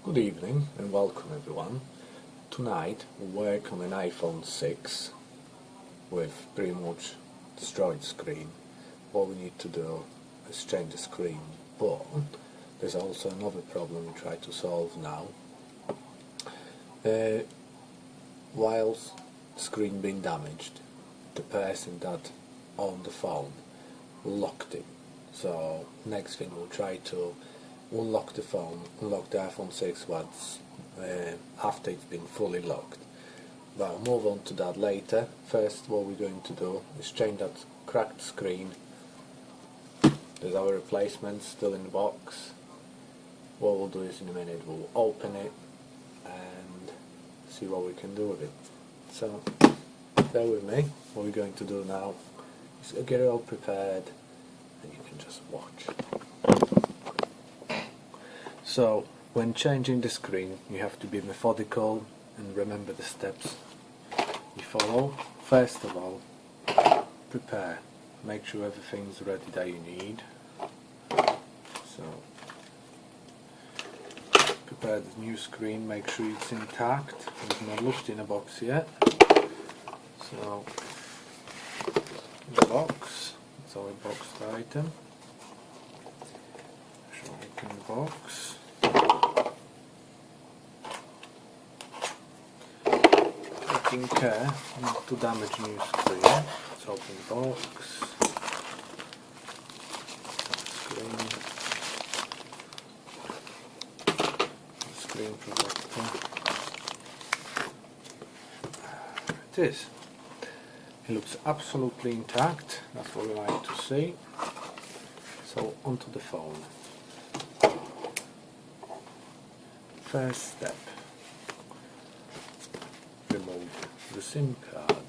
Good evening and welcome everyone. Tonight we work on an iPhone 6 with pretty much destroyed screen. What we need to do is change the screen, but there's also another problem we try to solve now. Whilst the screen being damaged, the person that owned the phone locked it. So next thing we'll try to unlock the phone, unlock the iPhone 6 once after it's been fully locked. But I'll move on to that later. First, what we're going to do is change that cracked screen. There's our replacement still in the box. What we'll do is in a minute we'll open it and see what we can do with it. So bear with me. What we're going to do now is get it all prepared and you can just watch. So when changing the screen you have to be methodical and remember the steps you follow. First of all, prepare. Make sure everything's ready that you need. So prepare the new screen, make sure it's intact. It's not looked in a box yet. So in the box, it's our boxed item. Show it in the box. Taking care not to damage new screen. Let's open the box. Screen protector. It is. It looks absolutely intact. That's what we like to see. So onto the phone. First step. Remove the SIM card,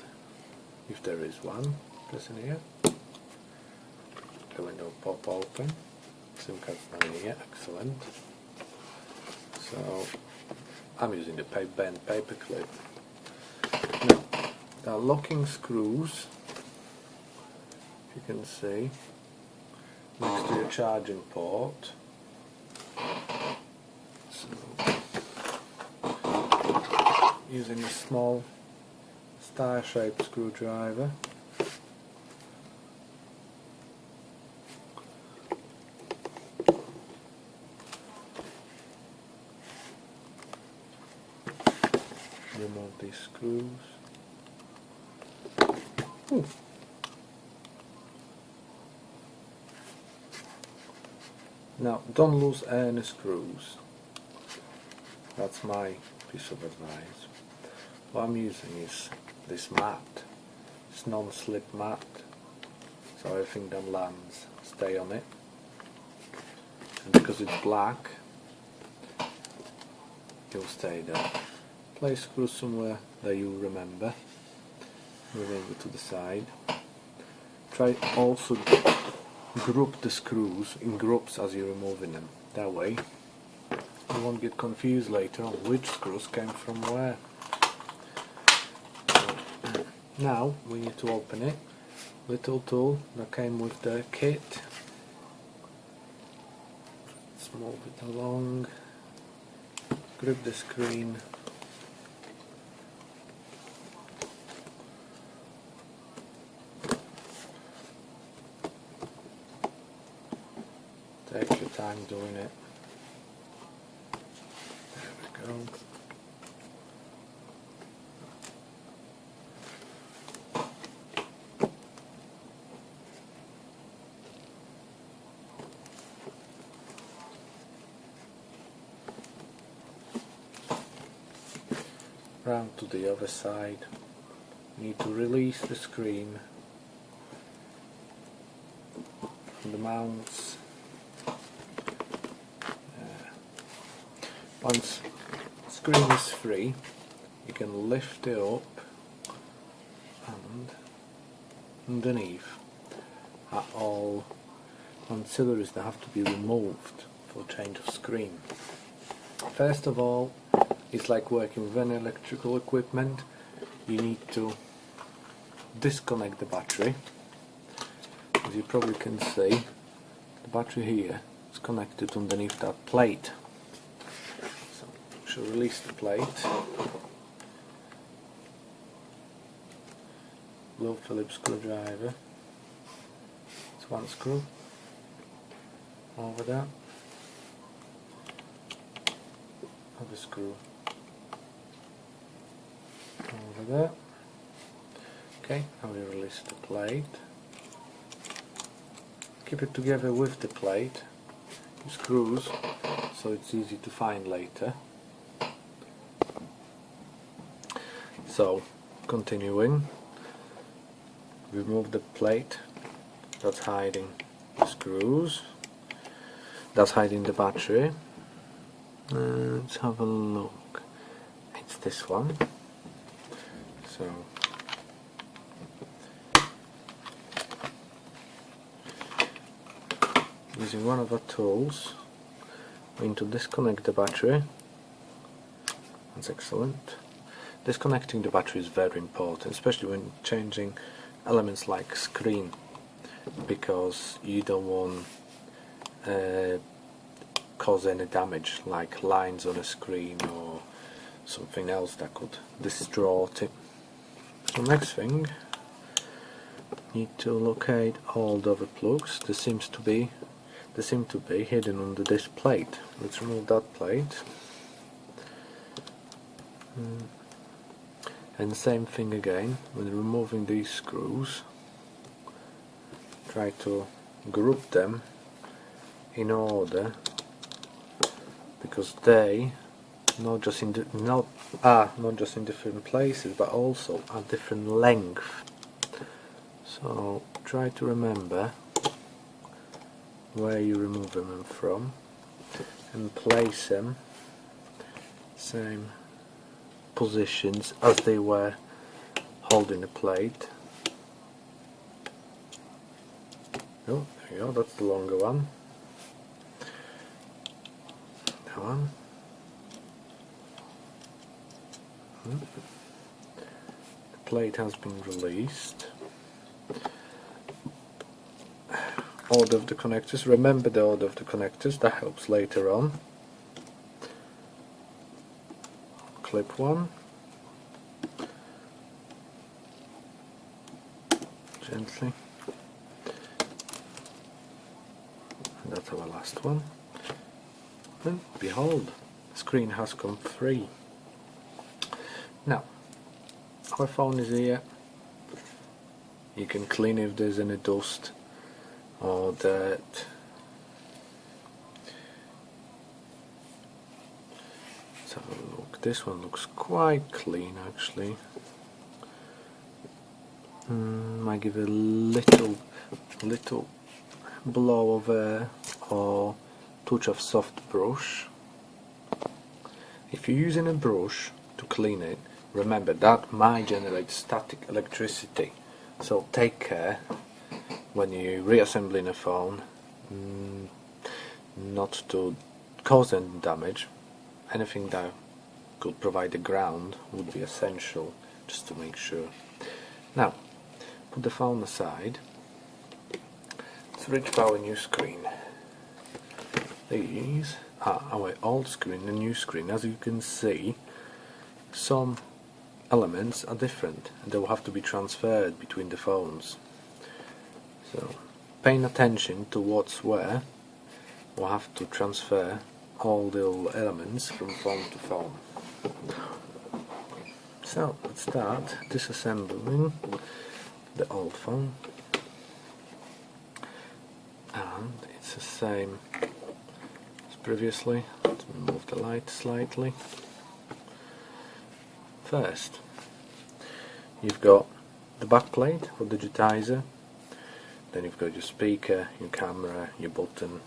if there is one. Press in here. The window pop open. SIM card's not in here. Excellent. So I'm using the bent paper clip. Now, there are locking screws, if you can see, next to your charging port. So, using a small star-shaped screwdriver, remove these screws. Ooh. Now don't lose any screws. That's my piece of advice. What I'm using is this mat. It's non-slip mat, so everything that lands stay on it. And because it's black, it'll stay there. Place screws somewhere that you remember. Move it to the side. Try also group the screws in groups as you're removing them. That way you won't get confused later on which screws came from where. Now we need to open it. Little tool that came with the kit. Let's move it along. Grip the screen. Take your time doing it. There we go. Round to the other side. You need to release the screen from the mounts. Once the screen is free, you can lift it up, and underneath are all ancillaries that have to be removed for change of screen. First of all, it's like working with any electrical equipment. You need to disconnect the battery. As you probably can see, the battery here is connected underneath that plate. So to release the plate. Blue Phillips screwdriver. It's one screw over there. Other screw over there. Okay, now we release the plate. Keep it together with the plate, screws, so it's easy to find later. So, continuing, remove the plate that's hiding the screws, that's hiding the battery. Let's have a look. It's this one. So, using one of our tools, we need to disconnect the battery. That's excellent. Disconnecting the battery is very important, especially when changing elements like screen, because you don't want cause any damage like lines on a screen or something else that could distort it. So next thing, need to locate all the other plugs. They seem to be hidden under this plate. Let's remove that plate. And same thing again, when removing these screws, try to group them in order, because they not just in different places but also at different length. So try to remember where you remove them from and place them same positions as they were holding the plate. Oh, there you go, that's the longer one. That one. The plate has been released. Order of the connectors. Remember the order of the connectors, that helps later on. Clip one. Gently. And that's our last one. And behold, the screen has come free. Now, our phone is here. You can clean if there's any dust or dirt. Let's have a look. This one looks quite clean actually. Might give a little blow of air or touch of soft brush. If you're using a brush to clean it, remember that might generate static electricity, so take care when you're reassembling a phone not to cause any damage. Anything that could provide a ground would be essential, just to make sure. Now, put the phone aside. Let's reach for our new screen. These are our old screen and new screen. As you can see, some elements are different and they will have to be transferred between the phones. So, paying attention to what's where, we'll have to transfer all the elements from phone to phone. So, let's start disassembling the old phone. And it's the same as previously. Let's move the light slightly. First, you've got the back plate for digitizer, then you've got your speaker, your camera, your button.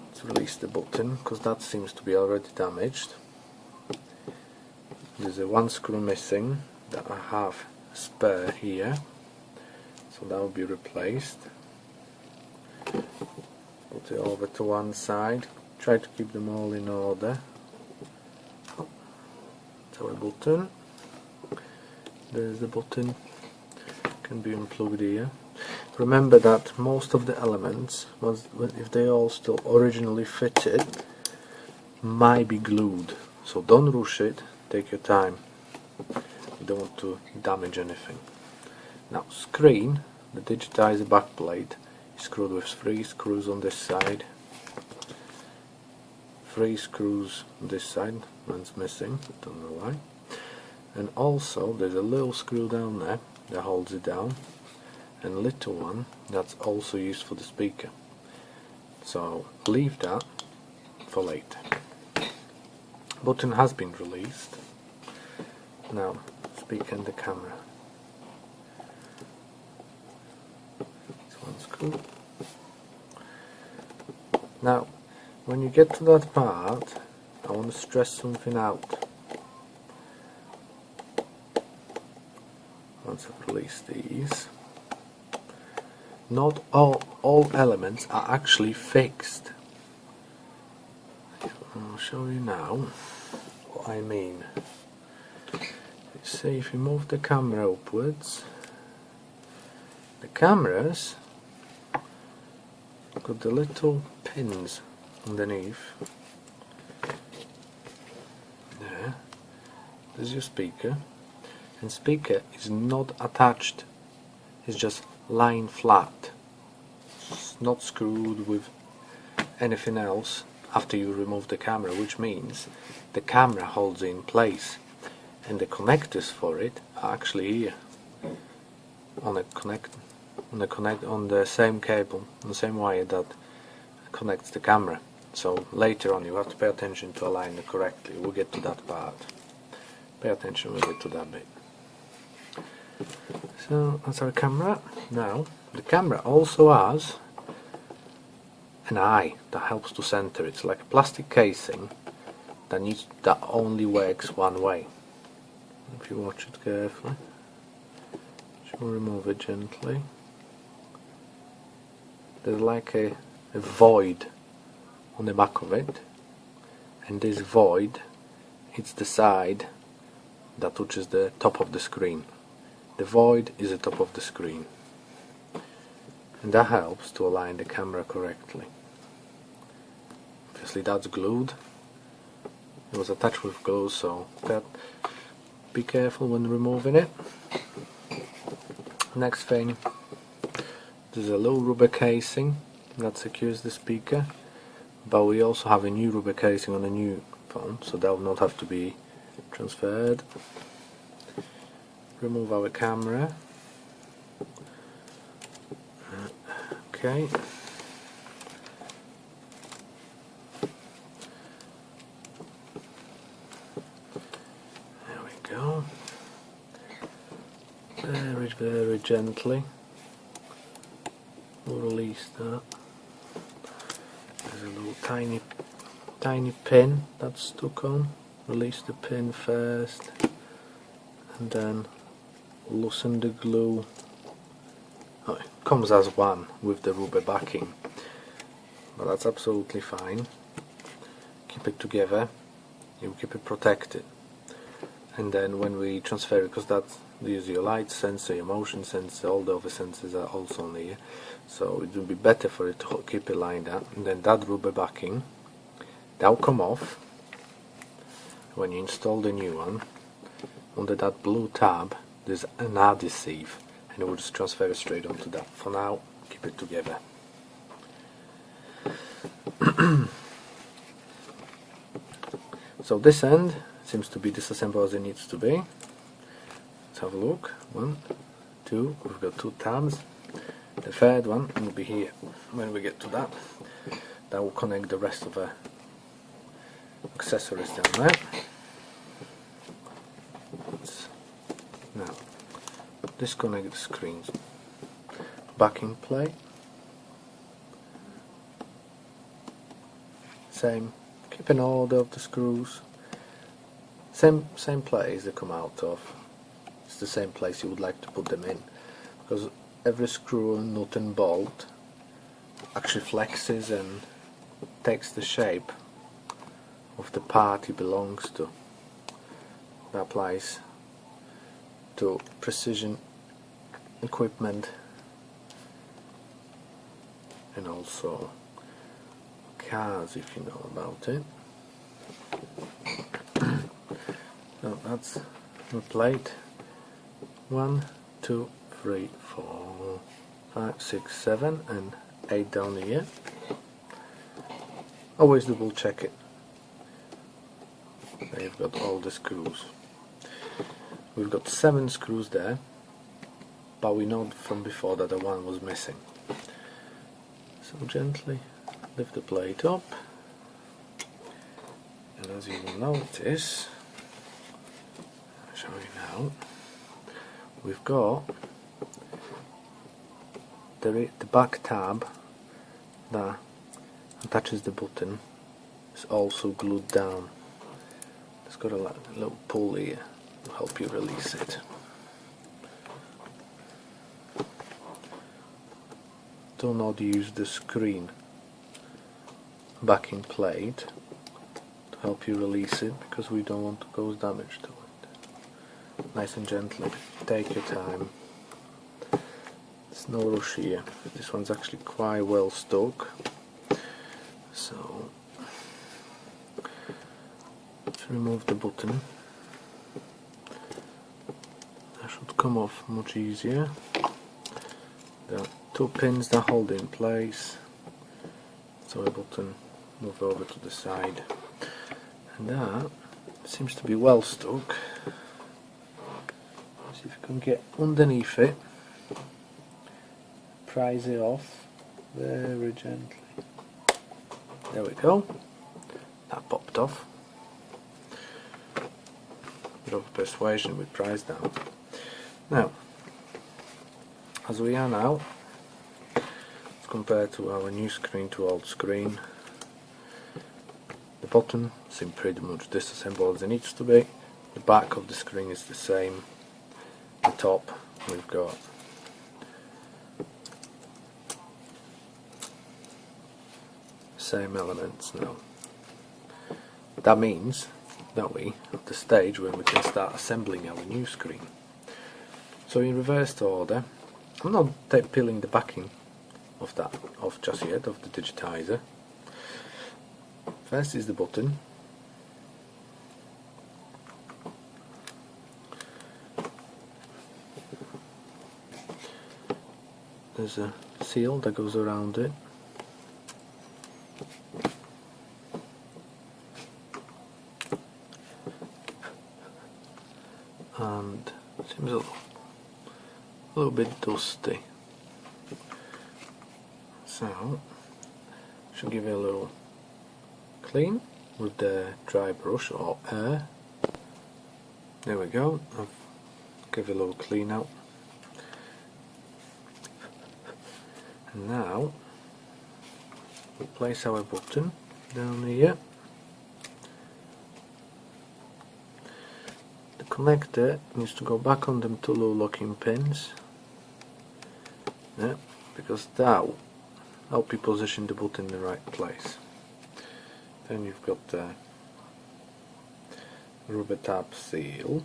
Let's release the button because that seems to be already damaged. There's a one screw missing that I have spare here, so that will be replaced. Put it over to one side, try to keep them all in order. So a button, there's the button, can be unplugged here. Remember that most of the elements, if they all still originally fitted, might be glued. so don't rush it, take your time, you don't want to damage anything. Now screen, the digitizer backplate is screwed with 3 screws on this side, 3 screws on this side, one's missing, don't know why, and also there's a little screw down there that holds it down, and a little one that's also used for the speaker. So leave that for later. Button has been released. Now speaker and the camera. It's one screw. Now when you get to that part, I want to stress something out. Once I've released these, not all elements are actually fixed. I'll show you now what I mean. See, if you move the camera upwards, the cameras got the little pins underneath. There, there's your speaker, and speaker is not attached, it's just lying flat. It's not screwed with anything else after you remove the camera, which means the camera holds it in place, and the connectors for it are actually here on the same cable, on the same wire that connects the camera. So later on you have to pay attention to align it correctly. We'll get to that part. Pay attention, we'll get to that bit. So that's our camera. Now the camera also has an eye that helps to center. It's like a plastic casing that only works one way. If you watch it carefully, she'll remove it gently. There's like a void on the back of it, and this void, it's the side that touches the top of the screen. The void is the top of the screen, and that helps to align the camera correctly. Obviously that's glued, it was attached with glue, so be careful when removing it. Next thing, there's a little rubber casing that secures the speaker, but we also have a new rubber casing on a new phone, so that will not have to be transferred. Remove our camera. Okay. There we go. Very, very gently we'll release that. There's a little tiny pin that's stuck on. Release the pin first, and then loosen the glue. Oh, it comes as one with the rubber backing, but that's absolutely fine. Keep it together, you keep it protected, and then when we transfer it, because that's your light sensor, your motion sensor, all the other sensors are also on here, so it would be better for it to keep it lined up. And then that rubber backing, that will come off when you install the new one. Under that blue tab there's an adhesive, and it will just transfer it straight onto that. For now, keep it together. So this end seems to be disassembled as it needs to be. Let's have a look. 1, 2, we've got 2 tabs. The third one will be here. When we get to that, that will connect the rest of the accessories down there. Now, disconnect the screens. Backing plate. Same. Keep an order of the screws. Same place they come out of. It's the same place you would like to put them in, because every screw and nut and bolt actually flexes and takes the shape of the part it belongs to. That applies to precision equipment and also cars, if you know about it. So that's the plate. 1, 2, 3, 4, 5, 6, 7 and 8 down here. Always double check it. There you've got all the screws. We've got 7 screws there, but we know from before that the one was missing. So gently lift the plate up, and as you will notice, I'll show you now, we've got the back tab that attaches the button is also glued down. It's got a little pull here to help you release it. Do not use the screen backing plate to help you release it, because we don't want to cause damage to it. Nice and gently, take your time. There's no rush here. This one's actually quite well stuck, so let's remove the button. That should come off much easier. There are 2 pins that hold it in place, so the button move over to the side, and that seems to be well stuck. See if you can get underneath it, prise it off very gently. There we go, that popped off. Bit of persuasion with prise down. Now, as we are now, compared to our new screen to old screen, the bottom seems pretty much disassembled as it needs to be. The back of the screen is the same. The top, we've got same elements now. That means that we at the stage when we can start assembling our new screen. So in reversed order, I'm not peeling the backing of that off just yet, of the digitizer. First is the button. There's a seal that goes around it. And it seems a little bit dusty. So, should give it a little clean with the dry brush or air. There we go. I've give it a little clean out. And now we'll place our button down here. The connector needs to go back on them 2 low locking pins. Yeah, because that will help you position the button in the right place. Then you've got the rubber tab seal.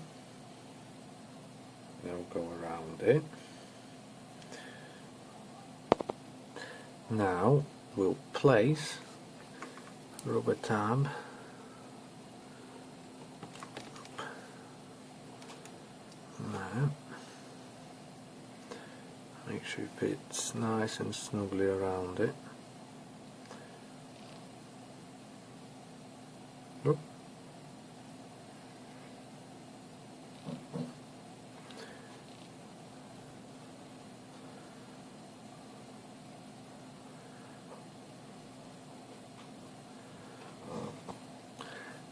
Now go around it. Now we'll place rubber tab there. Make sure it fits nice and snugly around it. Oop.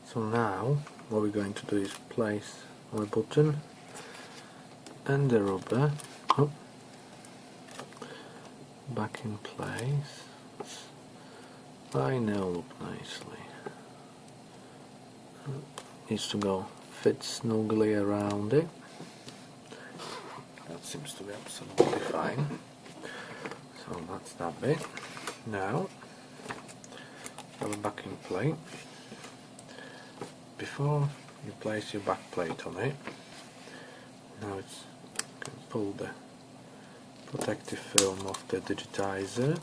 So now what we're going to do is place our button and the rubber back in place. Line now up nicely. Needs to go fit snugly around it. That seems to be absolutely fine. So that's that bit. Now have a backing plate. Before you place your back plate on it, now it's you can pull the protective film off the digitizer.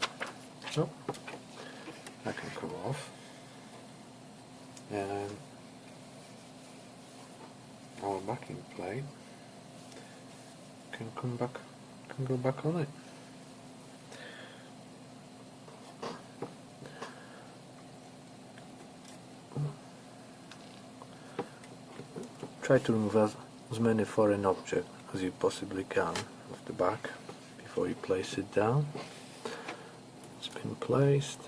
Oh, that can come off. And backing plate can go back on it. Try to remove as many foreign objects as you possibly can off the back before you place it down. It's been placed.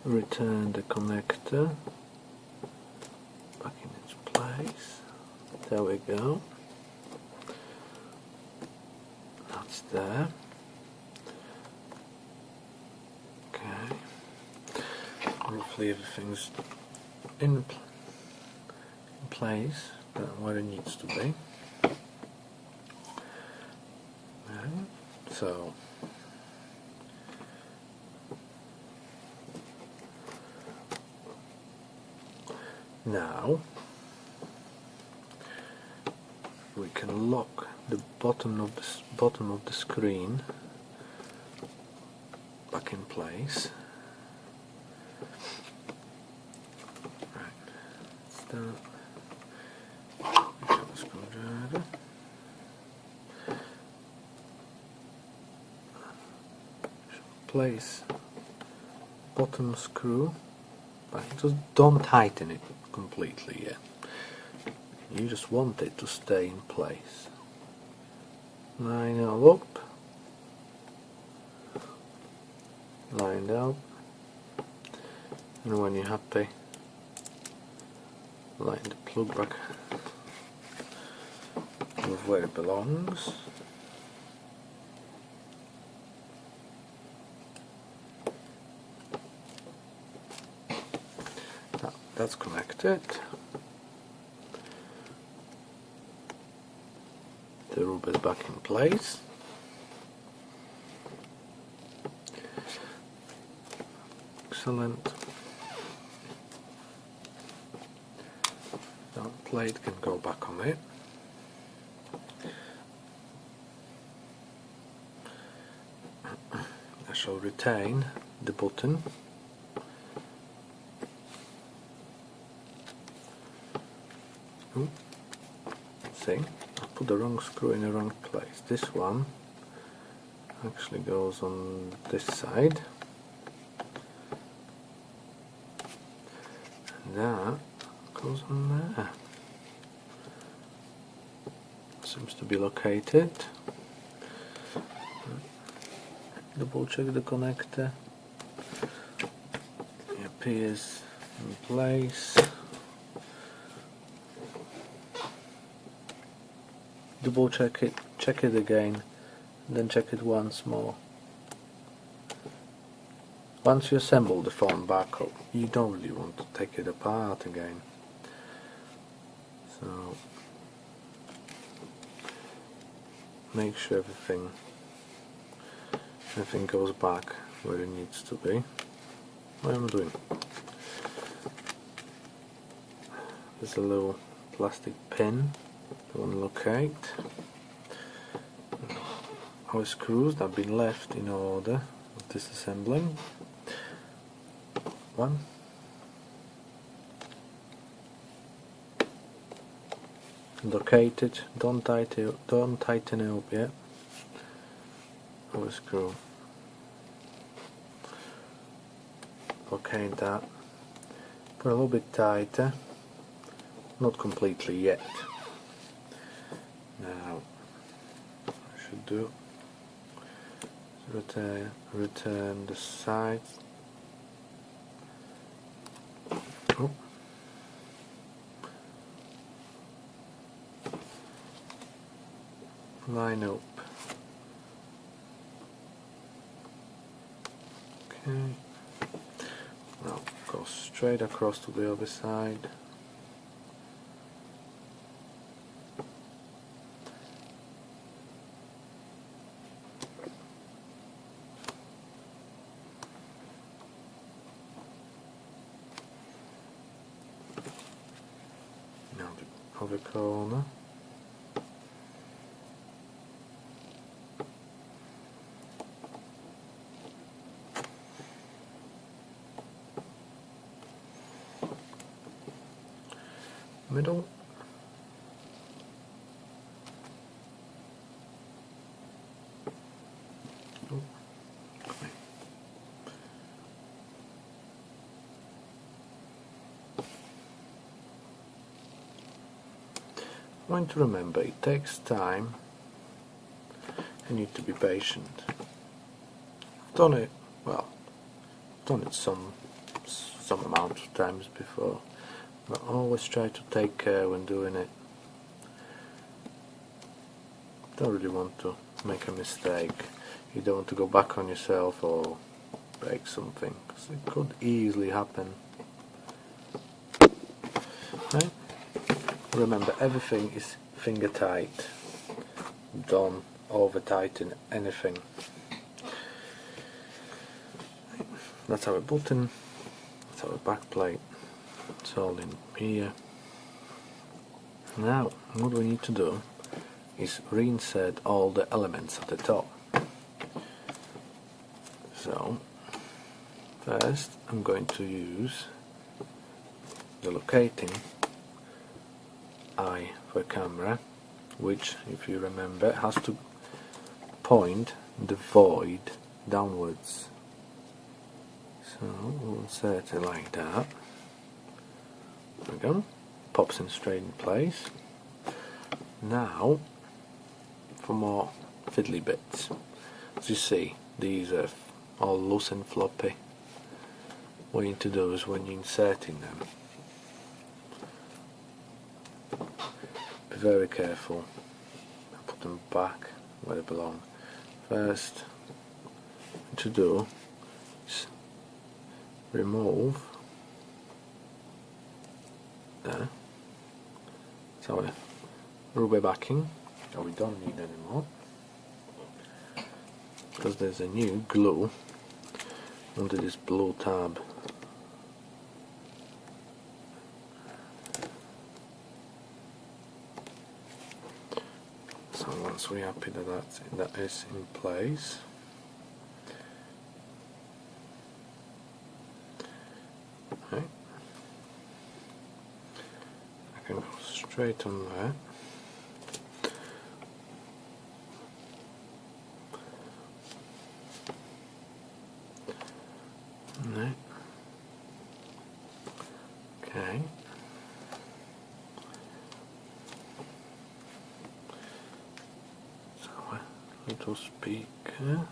Return the connector back in its place. There we go. That's there. Okay. Hopefully everything's in place where it needs to be. Okay. So now we can lock the bottom of the screen back in place. Right. Start. Screwdriver. Place bottom screw back. Just don't tighten it completely yet. You just want it to stay in place. Line it up. Line it up. And when you're happy, line the plug back with where it belongs. That's connected. The rubber is back in place. Excellent. That plate can go back on it. I shall retain the button. See, I put the wrong screw in the wrong place. This one actually goes on this side, and that goes on there. Seems to be located. Double check the connector. It appears in place. Double check it again, then check it once more. Once you assemble the phone back up, you don't really want to take it apart again. So make sure everything goes back where it needs to be. What am I doing? There's a little plastic pin. One locate. Our screws that have been left in order of disassembling. One. Locate it. Don't tighten it up yet. Our screw. Locate that. Put a little bit tighter. Not completely yet. Now, I should do return the sides. Oh. Line up. Okay. Now go straight across to the other side. Other corner. middle. I want to remember it takes time. You need to be patient. I've done it, well, I've done it some amount of times before, but always try to take care when doing it. Don't really want to make a mistake. You don't want to go back on yourself or break something, because it could easily happen. Right? Remember, everything is finger tight. Don't over tighten anything. That's our button, that's our back plate. It's all in here. Now, what we need to do is reinsert all the elements at the top. So, first I'm going to use the locating eye for camera, which, if you remember, has to point the void downwards. So we'll insert it like that. There we go. Pops in straight in place. Now, for more fiddly bits. As you see, these are all loose and floppy. What you need to do is, when you're inserting them, be very careful. Put them back where they belong. First, what to do is remove there. It's our rubber backing that we don't need anymore, because there's a new glue under this blue tab. So once we're happy that is in place, okay, I can go straight on there. Right. Okay. So a little speaker.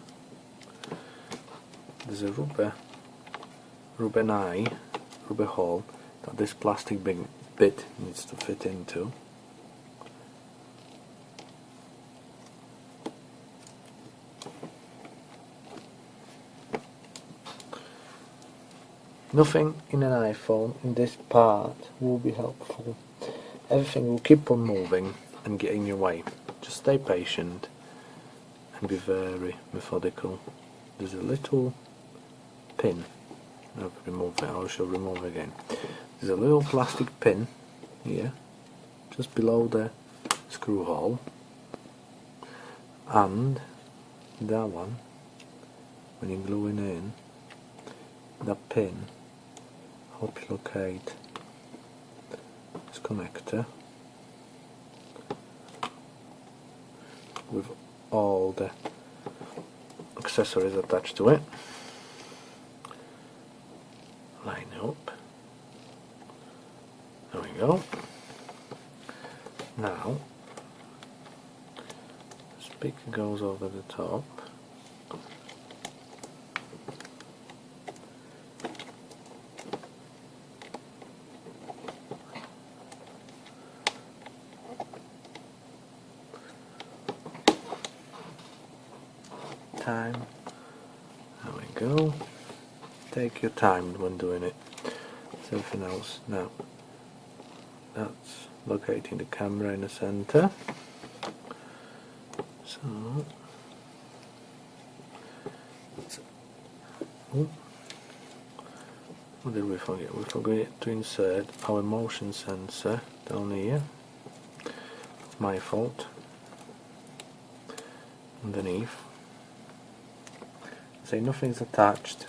There's a rubber hole that this plastic bit needs to fit into. Nothing in an iPhone in this part will be helpful. Everything will keep on moving and get in your way. Just stay patient and be very methodical. There's a little pin. I've removed it, I shall remove it again. There's a little plastic pin here, just below the screw hole, and that one, when you're gluing in, that pin, help you locate this connector with all the accessories attached to it. Line up. There we go. Now, the speaker goes over the top. Time. There we go. Take your time when doing it. Something else. Now, that's locating the camera in the center. So, what did we forget? We forgot to insert our motion sensor down here. My fault. Underneath. See, nothing's attached.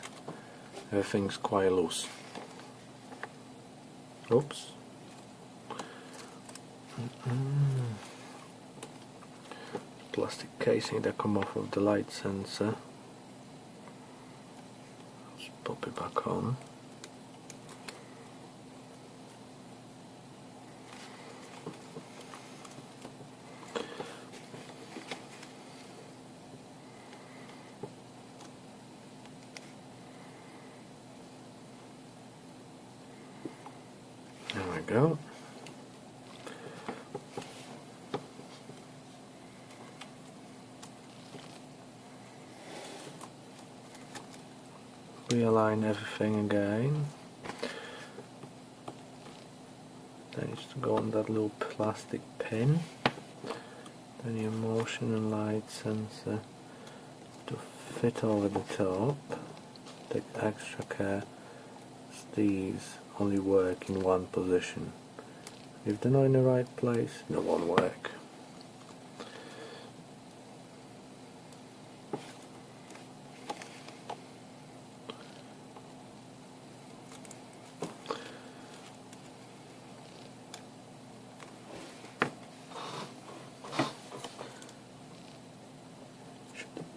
Everything's quite loose. Oops. Plastic casing that come off of the light sensor. Just pop it back on. There we go. Realign everything again. Then it's to go on that little plastic pin. Then your motion and light sensor to fit over the top. Take extra care as these only work in one position. If they're not in the right place, they won't work.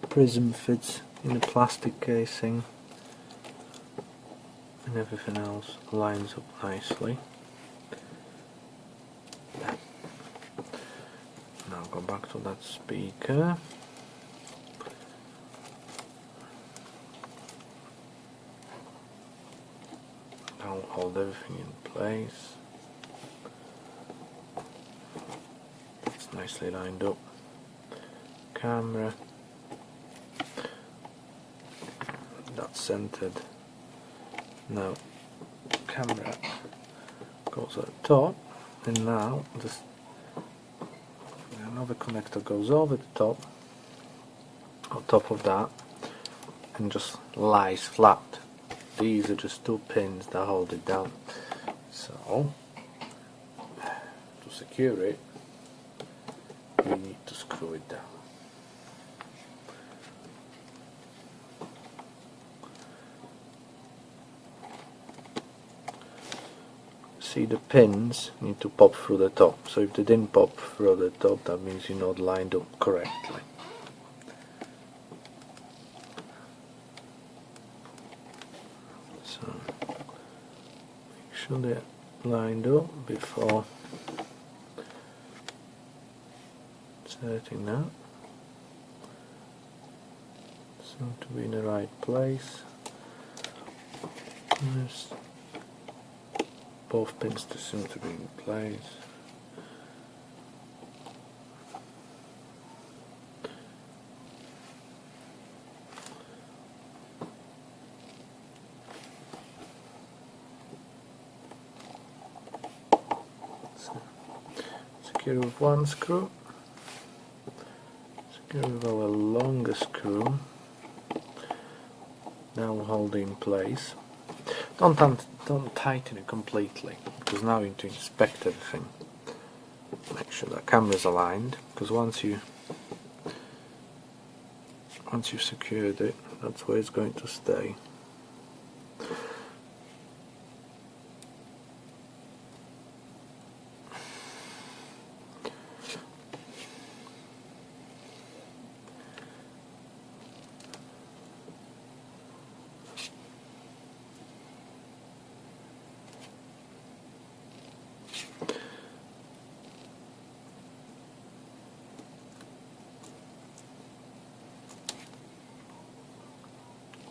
Prism fits in the plastic casing and everything else lines up nicely. Now go back to that speaker. Now hold everything in place. It's nicely lined up. Camera. That's centered. Now camera goes at the top, and now just another connector goes over the top, on top of that, and just lies flat. These are just two pins that hold it down. So to secure it, we need to screw it down. See, the pins need to pop through the top, so if they didn't pop through the top, that means you're not lined up correctly. So make sure they're lined up before inserting that. Seem to be in the right place. There's both pins seem to be in place. So, secure with one screw. Secure with our longer screw. Now hold it in place. Don't tighten it completely, because now you need to inspect everything. Make sure that camera's aligned, because once you've secured it, that's where it's going to stay.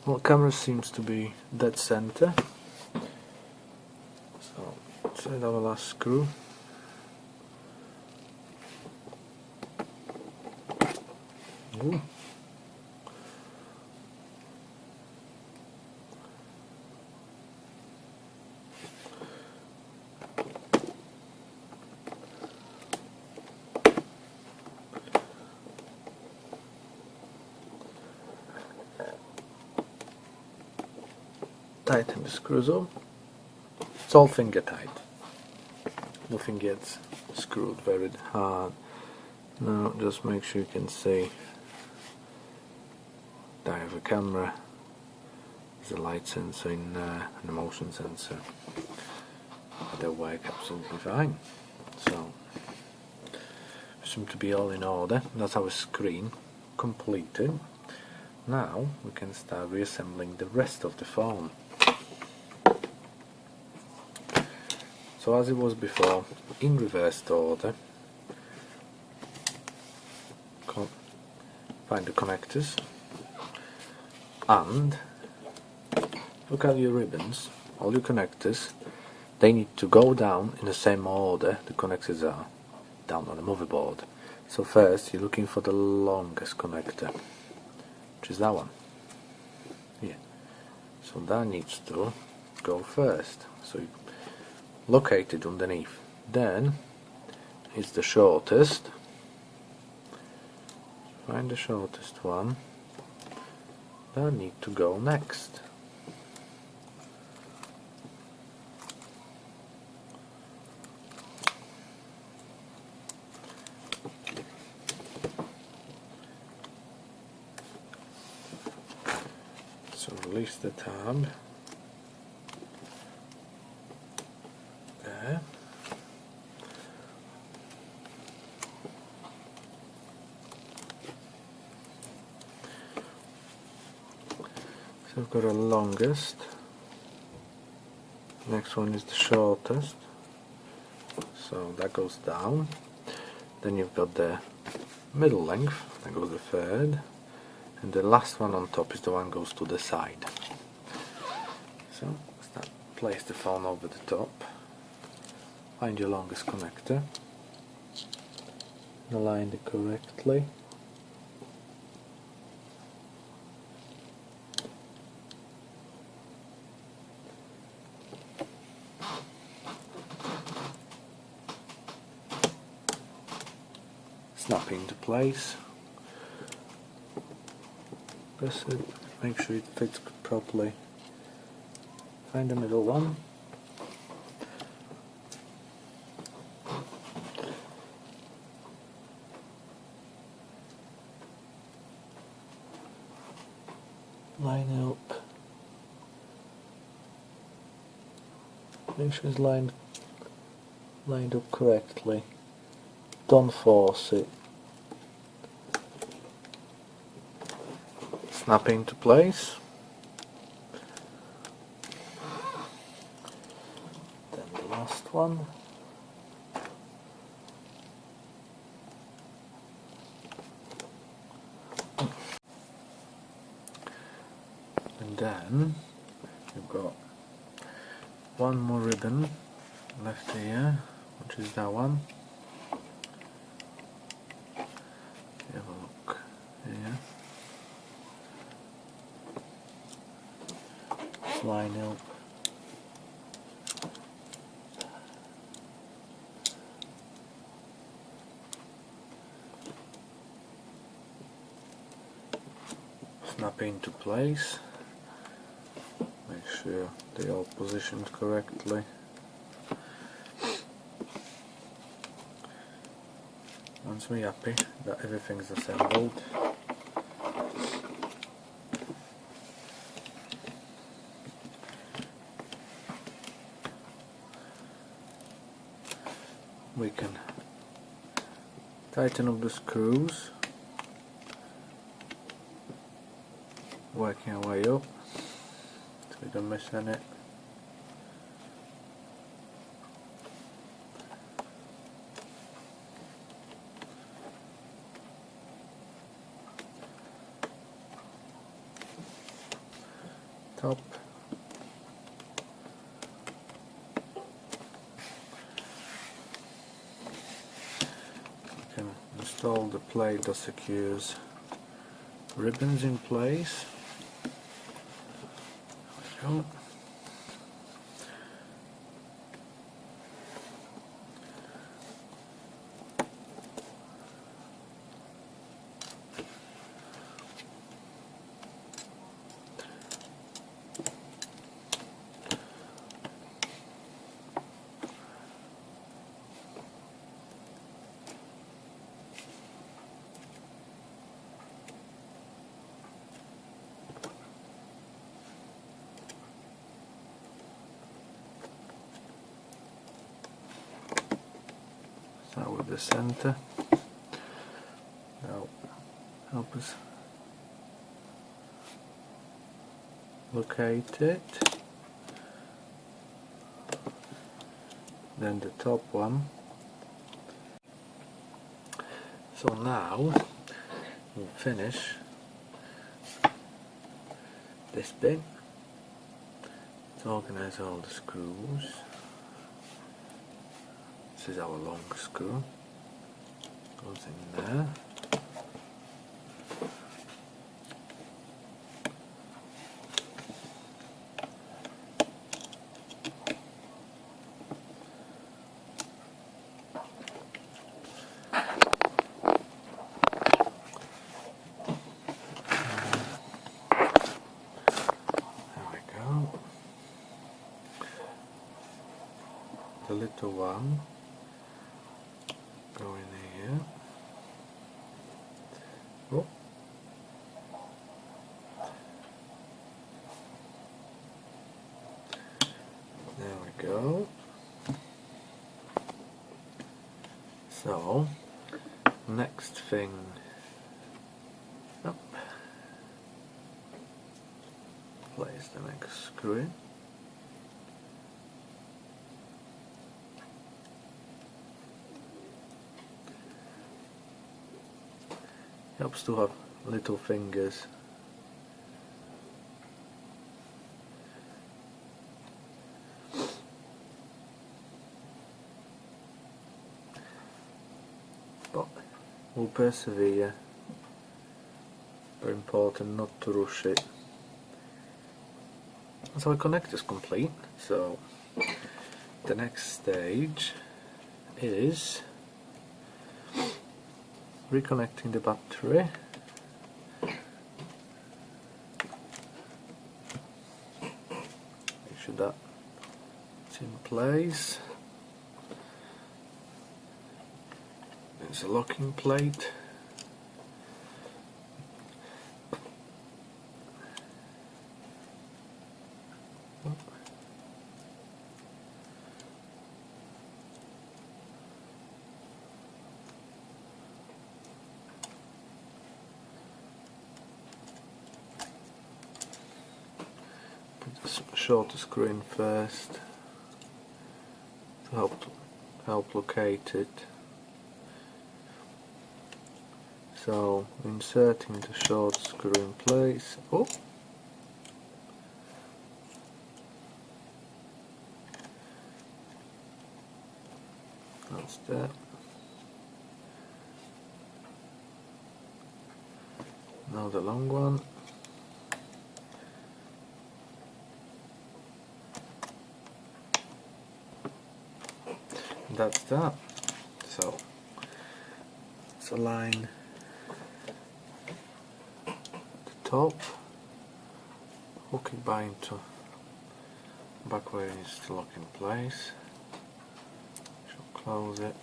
Well, camera seems to be dead center. So insert our last screw. Ooh. Tighten the screws up. It's all finger tight. Nothing gets screwed very hard. Now just make sure you can see that I have a camera, there's a light sensor in there and a motion sensor. They work absolutely fine. So seem to be all in order. That's our screen completed. Now we can start reassembling the rest of the phone. So as it was before, in reversed order, find the connectors and look at your ribbons, all your connectors. They need to go down in the same order the connectors are down on the motherboard. So first you're looking for the longest connector, which is that one here. So that needs to go first. So you locate it underneath. Then it's the shortest. Find the shortest one. That need to go next. So release the tab. There. So we've got a longest. Next one is the shortest. So that goes down. Then you've got the middle length. That goes the third. And the last one on top is the one goes to the side. So place the phone over the top. Find your longest connector. Align it correctly. Snap into place. Press it, make sure it fits properly. Find the middle one. Line up. Make sure it's lined up correctly. Don't force it. Snap into place. Then the last one. And then you've got one more ribbon left here, which is that one. Have a look here. Line up. Snap into place. Make sure they are positioned correctly. Once we're happy that everything's assembled, we can tighten up the screws, working our way up so we don't miss any. Top. You can install the plate that secures ribbons in place. There we go. Start with the center. help us locate it. Then the top one. So now we'll finish this bit. Let's organise all the screws. This is our long screw. Goes in there. The little one go in here. Oh. There we go. So next thing up. Place the next screw in. Helps to have little fingers. But we'll persevere. Very important not to rush it. So the connector is complete. So the next stage is reconnecting the battery. Make sure that it's in place. There's a locking plate. Shorter screw in first to help locate it. So inserting the short screw in place. Oh, that's that. Now the long one. That's that. So let's align the top, hook it back into back where it needs to lock in place. Should close it.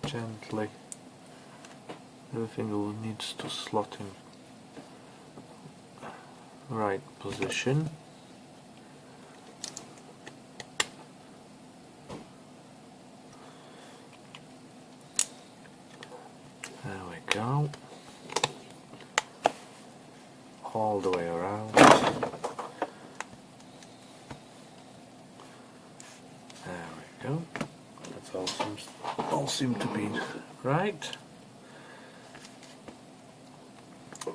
Gently. Everything will needs to slot in right position. There we go. All the way around. There we go. That all seems to be right.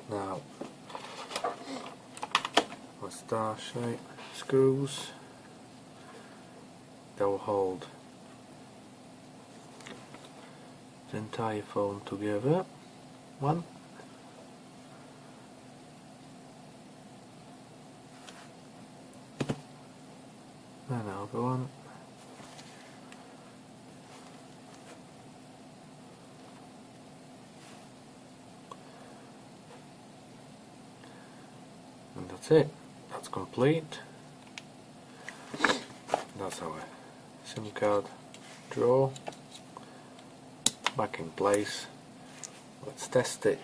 Now, our star shape screws, they will hold the entire phone together. One, another one, and that's it. That's complete. That's our SIM card drawer back in place. Let's test it.